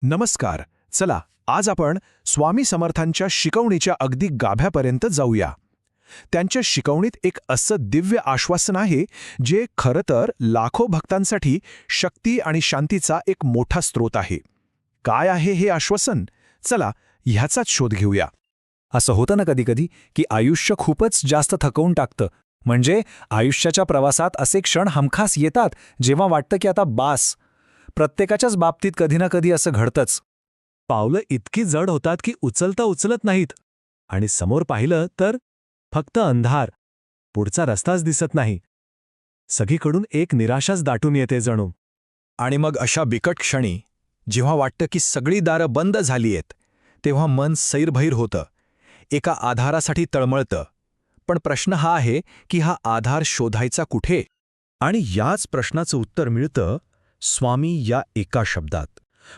नमस्कार. चला आज आपण स्वामी समर्थांच्या शिकवणीच्या अगदी गाभ्यापर्यंत जाऊया. त्यांच्या शिकवणीत एक असं दिव्य आश्वासन आहे जे खरं तर लाखो भक्तांसाठी शक्ती आणि शांतीचा एक मोठा स्रोत आहे. काय आहे हे आश्वासन? चला ह्याचाच शोध घेऊया. असं होतं ना कधीकधी की आयुष्य खूपच जास्त थकवून टाकतं. म्हणजे आयुष्याच्या प्रवासात असे क्षण हमखास येतात जेव्हा वाटतं की आता बास. प्रत्येकाच्याच बाबतीत कधी ना कधी असं घडतंच. पावलं इतकी जड होतात की उचलता उचलत नाहीत आणि समोर पाहिलं तर फक्त अंधार, पुढचा रस्ताच दिसत नाही. सगळीकडून एक निराशाच दाटून येते जणू. आणि मग अशा बिकट क्षणी जेव्हा वाटतं की सगळी दारं बंद झाली आहेत, तेव्हा मन सैरभैर होतं, एका आधारासाठी तळमळतं. पण प्रश्न हा आहे की हा आधार शोधायचा कुठे? आणि याच प्रश्नाचं उत्तर मिळतं स्वामी या एका शब्दात.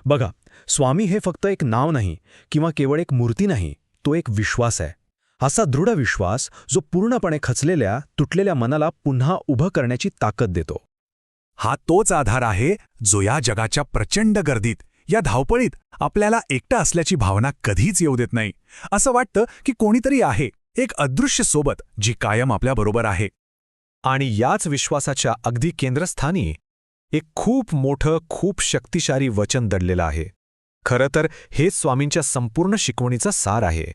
बघा, स्वामी हे फक्त एक नाव नाही किंवा केवळ एक मूर्ती नाही, तो एक विश्वास आहे. असा दृढ विश्वास जो पूर्णपणे खचलेल्या तुटलेल्या मनाला पुन्हा उभं करण्याची ताकद देतो. हा तोच आधार आहे जो या जगाच्या प्रचंड गर्दीत, या धावपळीत आपल्याला एकटं असल्याची भावना कधीच येऊ देत नाही. असं वाटतं की कोणीतरी आहे, एक अदृश्य सोबत जी कायम आपल्याबरोबर आहे. आणि याच विश्वासाच्या अगदी केंद्रस्थानी एक खूप मोठं, खूप शक्तिशाली वचन दडलेलं आहे. खरं तर हेच स्वामींच्या संपूर्ण शिकवणीचा सार आहे.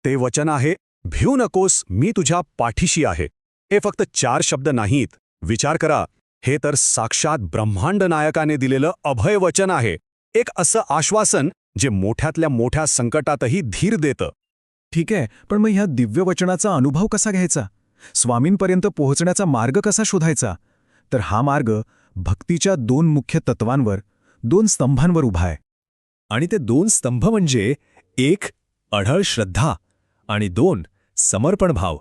ते वचन आहे, भिऊ नकोस, मी तुझ्या पाठीशी आहे. हे फक्त 4 शब्द नाहीत. विचार करा, हे तर साक्षात ब्रह्मांड नायकाने दिलेलं अभय वचन आहे. एक असं आश्वासन जे मोठ्यातल्या मोठ्या संकटातही धीर देतं. ठीक आहे, पण मग ह्या दिव्य वचनाचा अनुभव कसा घ्यायचा? स्वामींपर्यंत पोहोचण्याचा मार्ग कसा शोधायचा? तर हा मार्ग भक्तीच्या 2 मुख्य तत्वांवर, 2 स्तंभांवर उभा आहे. आणि ते 2 स्तंभ म्हणजे 1 अढळ श्रद्धा आणि 2 समर्पण भाव.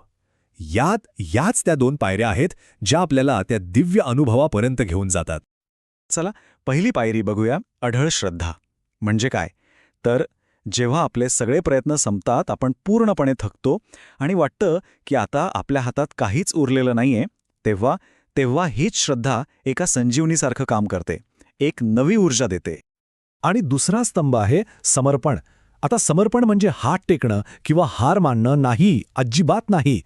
याच त्या 2 पायऱ्या आहेत ज्या आपल्याला त्या दिव्य अनुभवापर्यंत घेऊन जातात. चला पहिली पायरी बघूया, अढळ श्रद्धा. म्हणजे काय? तर जेव्हा आपले सगळे प्रयत्न संपतात, आपण पूर्णपणे थकतो आणि वाटतं की आता आपल्या हातात काहीच उरलेलं नाहीये, तेव्हा हीच श्रद्धा एका संजीवनीसारखं काम करते, एक नवी ऊर्जा देते. आणि दुसरा स्तंभ आहे समर्पण. आता समर्पण म्हणजे हात टेकणं किंवा हार मानणं नाही, अजिबात नाही.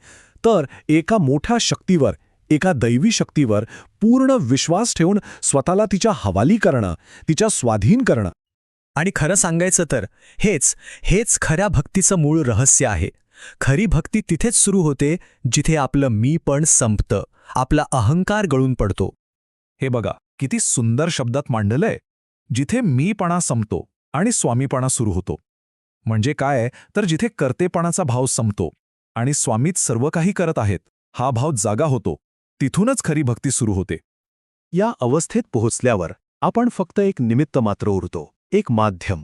तर एका मोठ्या शक्तीवर, एका दैवी शक्तीवर पूर्ण विश्वास ठेवून स्वतःला तिच्या हवाली करणं, तिच्या स्वाधीन करणं. आणि खरं सांगायचं तर हेच खऱ्या भक्तीचं मूळ रहस्य आहे. खरी भक्ती तिथेच सुरू होते जिथे आपलं मी पण संपतं, आपला अहंकार गळून पडतो. हे बघा, किती सुंदर शब्दात मांडलंय. जिथे मीपणा संपतो आणि स्वामीपणा सुरू होतो. म्हणजे काय? तर जिथे कर्तेपणाचा भाव संपतो आणि स्वामीच सर्व काही करत आहेत, हा भाव जागा होतो. तिथूनच खरी भक्ती सुरू होते. या अवस्थेत पोहोचल्यावर आपण फक्त एक निमित्त मात्र उरतो, एक माध्यम.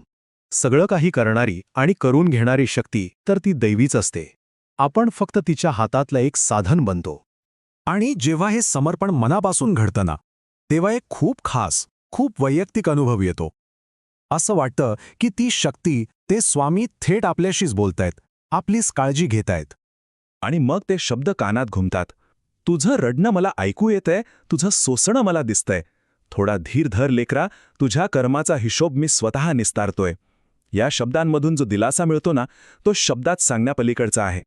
सगळं काही करणारी आणि करून घेणारी शक्ती तर ती दैवीच असते. आपण फक्त तिच्या हातातलं एक साधन बनतो. आणि जेव्हा हे समर्पण मनापासून घडतं ना, तेव्हा एक खूप खास, खूप वैयक्तिक अनुभव येतो. असं वाटतं की ती शक्ती, ते स्वामी थेट आपल्याशीच बोलतायत, आपलीच काळजी घेतायत. आणि मग ते शब्द कानात घुमतात. तुझं रडणं मला ऐकू येतंय, तुझं सोसणं मला दिसतंय. थोडा धीर धर लेकरा, तुझ्या कर्माचा हिशोब मी स्वतः निस्तारतोय. या शब्दांमधून जो दिलासा मिळतो ना, तो शब्दात सांगण्यापलीकडचा आहे.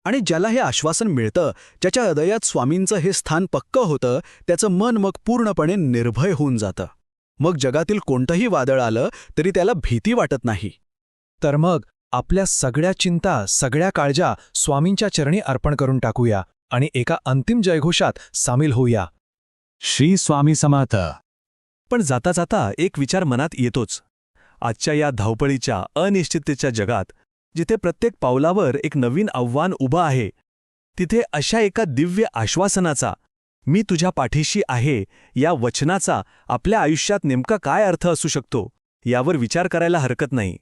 आणि ज्याला हे आश्वासन मिळतं, ज्याच्या हृदयात स्वामींचं हे स्थान पक्कं होतं, त्याचं मन मग पूर्णपणे निर्भय होऊन जातं. मग जगातील कोणतंही वादळ आलं तरी त्याला भीती वाटत नाही. तर मग आपल्या सगळ्या चिंता, सगळ्या काळजा स्वामींच्या चरणी अर्पण करून टाकूया आणि एका अंतिम जयघोषात सामील होऊया. श्री स्वामी समर्थ. पण जाता जाता एक विचार मनात येतोच. आजच्या या धावपळीच्या, अनिश्चिततेच्या जगात, जिथे प्रत्येक पावलावर एक नवीन आव्हान उभं आहे, तिथे अशा एका दिव्य आश्वासनाचा, मी तुझ्या पाठीशी आहे, या वचनाचा आपल्या आयुष्यात नेमका काय अर्थ असू शकतो, यावर विचार करायला हरकत नाही.